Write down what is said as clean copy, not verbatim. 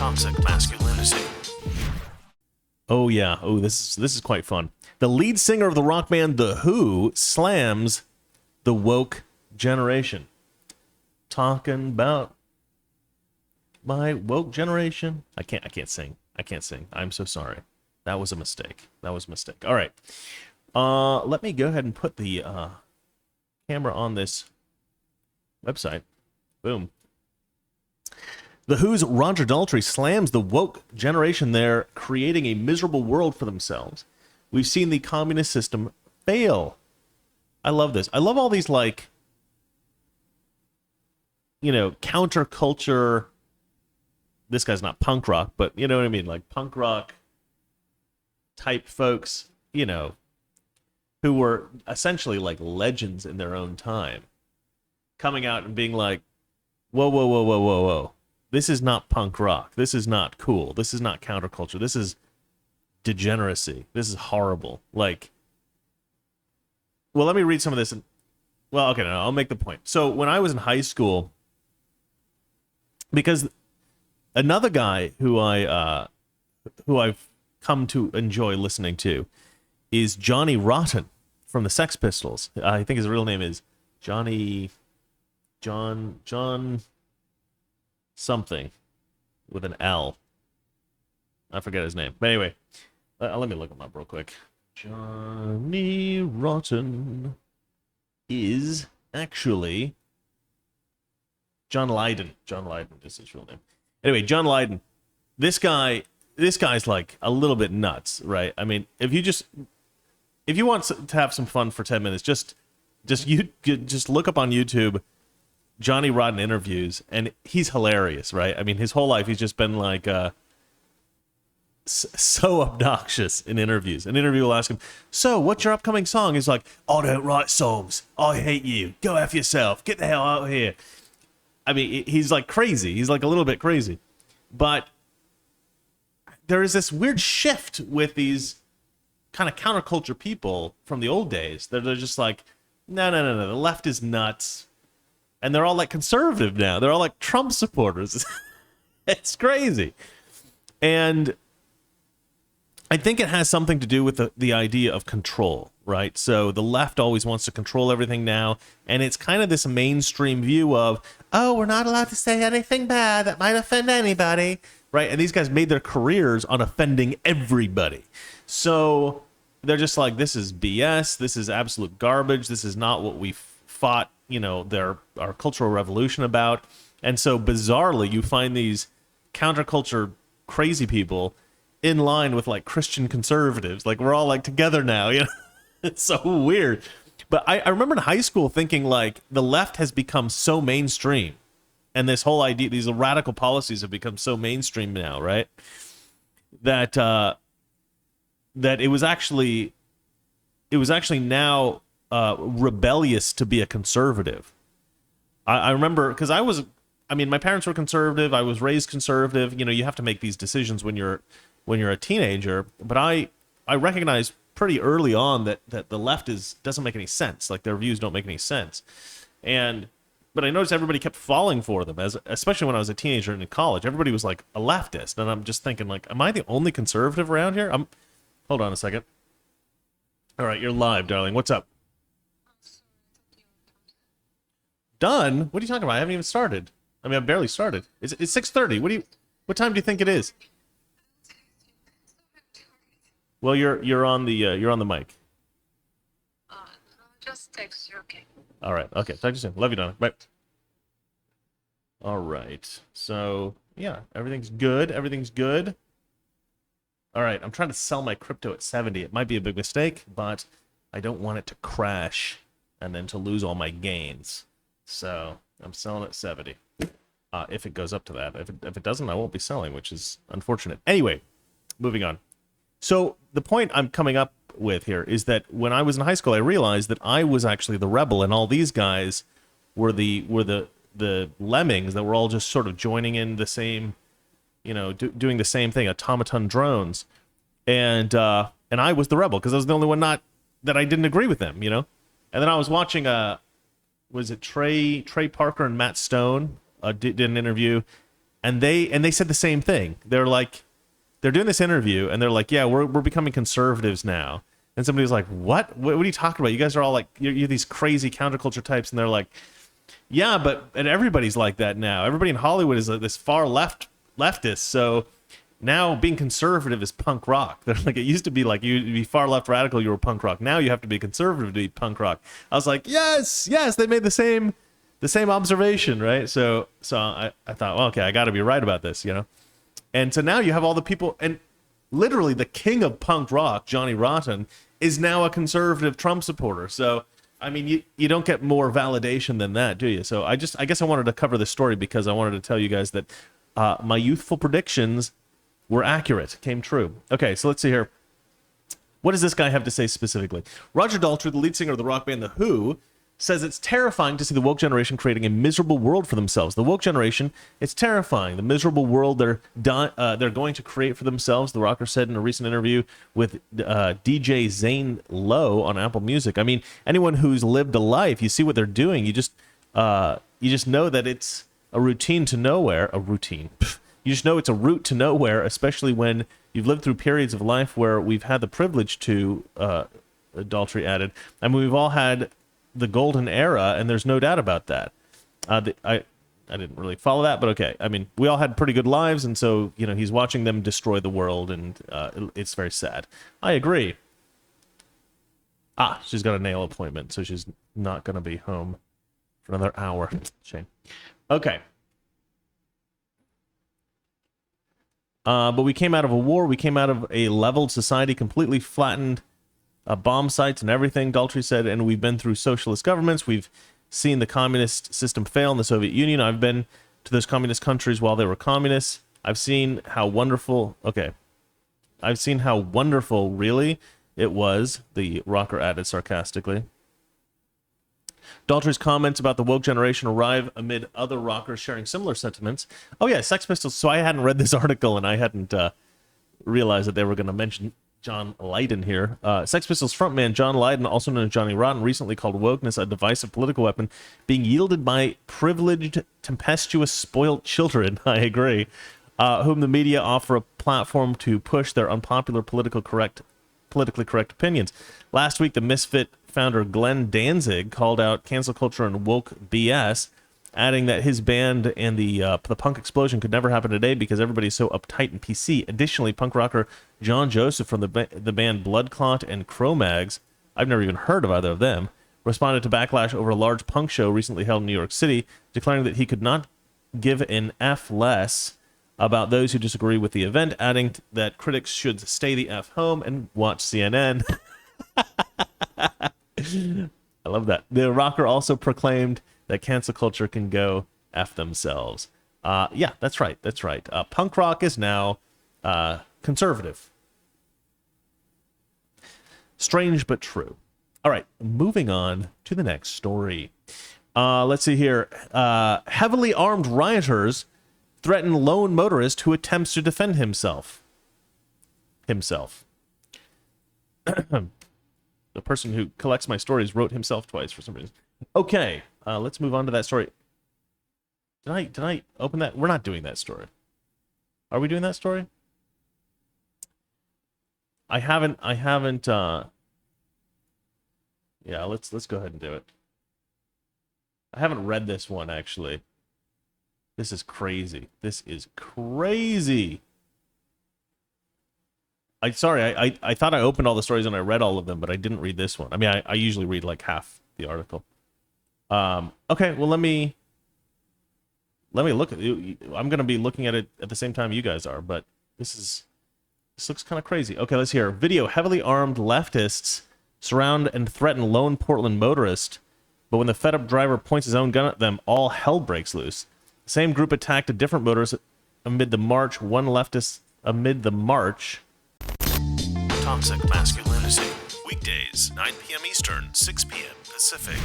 toxic masculinity. Oh yeah. Oh, this is quite fun. The lead singer of the rock band The Who slams the woke generation. Talking about my woke generation. I can't sing. I'm so sorry. That was a mistake. All right. Let me go ahead and put the camera on this website. Boom. The Who's Roger Daltrey slams the woke generation there, creating a miserable world for themselves. We've seen the communist system fail. I love this. I love all these, like, you know, counterculture. This guy's not punk rock, but you know what I mean? Like punk rock type folks, you know, who were essentially like legends in their own time, coming out and being like, whoa, whoa, whoa, whoa, whoa, whoa. This is not punk rock. This is not cool. This is not counterculture. This is degeneracy. This is horrible. Like, well, let me read some of this. Well, okay, no, I'll make the point. So when I was in high school, because another guy who I've come to enjoy listening to is Johnny Rotten from the Sex Pistols. I think his real name is John something with an L. I forget his name. But anyway, let me look him up real quick. Johnny Rotten is actually John Lydon. John Lydon is his real name. Anyway, John Lydon. This guy's like a little bit nuts, right? I mean, if you want to have some fun for 10 minutes, just look up on YouTube Johnny Rotten interviews, and he's hilarious, right? I mean, his whole life he's just been like so obnoxious in interviews. An interview will ask him, "So, what's your upcoming song?" He's like, "I don't write songs. I hate you. Go F yourself. Get the hell out of here." I mean, he's like crazy. He's like a little bit crazy. But there is this weird shift with these kind of counterculture people from the old days. They're just like, no, the left is nuts. And they're all like conservative now. They're all like Trump supporters. It's crazy. And I think it has something to do with the idea of control, right? So the left always wants to control everything now. And it's kind of this mainstream view of, oh, we're not allowed to say anything bad that might offend anybody, right? And these guys made their careers on offending everybody. So they're just like, this is BS. This is absolute garbage. This is not what we fought, you know, our cultural revolution about. And so bizarrely, you find these counterculture crazy people in line with like Christian conservatives. Like we're all like together now, you know. It's so weird. But I remember in high school thinking like the left has become so mainstream, and this whole idea, these radical policies have become so mainstream now, right? That that it was actually now rebellious to be a conservative. I remember because my parents were conservative. I was raised conservative. You know, you have to make these decisions when you're a teenager. But I recognized pretty early on that the left doesn't make any sense. Like their views don't make any sense. But I noticed everybody kept falling for them, especially when I was a teenager and in college. Everybody was like a leftist, and I'm just thinking like, am I the only conservative around here? Hold on a second. All right, you're live, darling. What's up? Done? What are you talking about? I haven't even started. I mean, I've barely started. It's 6:30. What time do you think it is? Well, you're on the mic. Just text you, okay? All right. Okay. Talk to you soon. Love you, Donna. Bye. All right. So yeah, everything's good. Everything's good. All right. I'm trying to sell my crypto at 70. It might be a big mistake, but I don't want it to crash and then to lose all my gains. So I'm selling at 70. If it goes up to that. If it doesn't, I won't be selling, which is unfortunate. Anyway, moving on. So the point I'm coming up with here is that when I was in high school, I realized that I was actually the rebel, and all these guys were the lemmings that were all just sort of joining in the same, you know, doing the same thing, automaton drones, and I was the rebel because I was the only one that I didn't agree with them, you know. And then I was watching was it Trey Parker and Matt Stone did an interview, and they said the same thing. They're like, they're doing this interview, and they're like, yeah, we're becoming conservatives now. And somebody was like, what are you talking about? You guys are all like, you're these crazy counterculture types. And they're like, yeah, and everybody's like that now. Everybody in Hollywood is this far leftist. So now being conservative is punk rock. They're like, it used to be like you'd be far left radical, you were punk rock. Now you have to be conservative to be punk rock. I was like, yes, they made the same observation, right? So I thought, well, okay, I got to be right about this, you know? And so now you have all the people, and literally the king of punk rock, Johnny Rotten, is now a conservative Trump supporter. So, I mean, you don't get more validation than that, do you? So I guess I wanted to cover this story because I wanted to tell you guys that my youthful predictions were accurate, came true. Okay, so let's see here. What does this guy have to say specifically? Roger Daltrey, the lead singer of the rock band The Who, says it's terrifying to see the woke generation creating a miserable world for themselves. The woke generation, it's terrifying. The miserable world they're going to create for themselves, the rocker said in a recent interview with DJ Zane Lowe on Apple Music. I mean, anyone who's lived a life, you see what they're doing. You just know that it's a routine to nowhere. A routine. You just know it's a route to nowhere, especially when you've lived through periods of life where we've had the privilege to, Daltrey added. I mean, we've all had the golden era, and there's no doubt about that. I didn't really follow that, but okay. I mean, we all had pretty good lives, and so, you know, he's watching them destroy the world, and it's very sad. I agree. She's got a nail appointment, so she's not going to be home for another hour. Shame. Okay. But we came out of a war. We came out of a leveled society, completely flattened bomb sites and everything, Daltrey said, and we've been through socialist governments. We've seen the communist system fail in the Soviet Union. I've been to those communist countries while they were communists. I've seen how wonderful, really, it was, the rocker added sarcastically. Daltrey's comments about the woke generation arrive amid other rockers sharing similar sentiments. Oh yeah, Sex Pistols. So I hadn't read this article, and I hadn't realized that they were going to mention John Lydon here. Sex Pistols frontman John Lydon, also known as Johnny Rotten, recently called wokeness a divisive political weapon being wielded by privileged, tempestuous, spoilt children. I agree. Whom the media offer a platform to push their unpopular politically correct opinions. Last week, the Misfit founder Glenn Danzig called out cancel culture and woke BS, adding that his band and the punk explosion could never happen today because everybody's so uptight and PC. Additionally, punk rocker John Joseph from the band Bloodclot and Cro-Mags, I've never even heard of either of them, responded to backlash over a large punk show recently held in New York City, declaring that he could not give an F less about those who disagree with the event, adding that critics should stay the F home and watch CNN. I love that. The rocker also proclaimed that cancel culture can go F themselves. Yeah, that's right. Punk rock is now conservative. Strange but true. All right, moving on to the next story. Let's see here. Heavily armed rioters threaten lone motorist who attempts to defend himself. The person who collects my stories wrote himself twice for some reason. Okay, let's move on to that story. Did I open that? We're not doing that story. Are we doing that story? I haven't, yeah, let's go ahead and do it. I haven't read this one, actually. This is crazy. I thought I opened all the stories and I read all of them, but I didn't read this one. I mean, I usually read like half the article. Okay, well, let me look at it. I'm going to be looking at it at the same time you guys are, but this looks kind of crazy. Okay, let's hear. Video: heavily armed leftists surround and threaten lone Portland motorist, but when the fed-up driver points his own gun at them, all hell breaks loose. The same group attacked a different motorist amid the march. One leftist amid the march. Toxic Masculinity. Weekdays, 9 p.m. Eastern, 6 p.m. Pacific.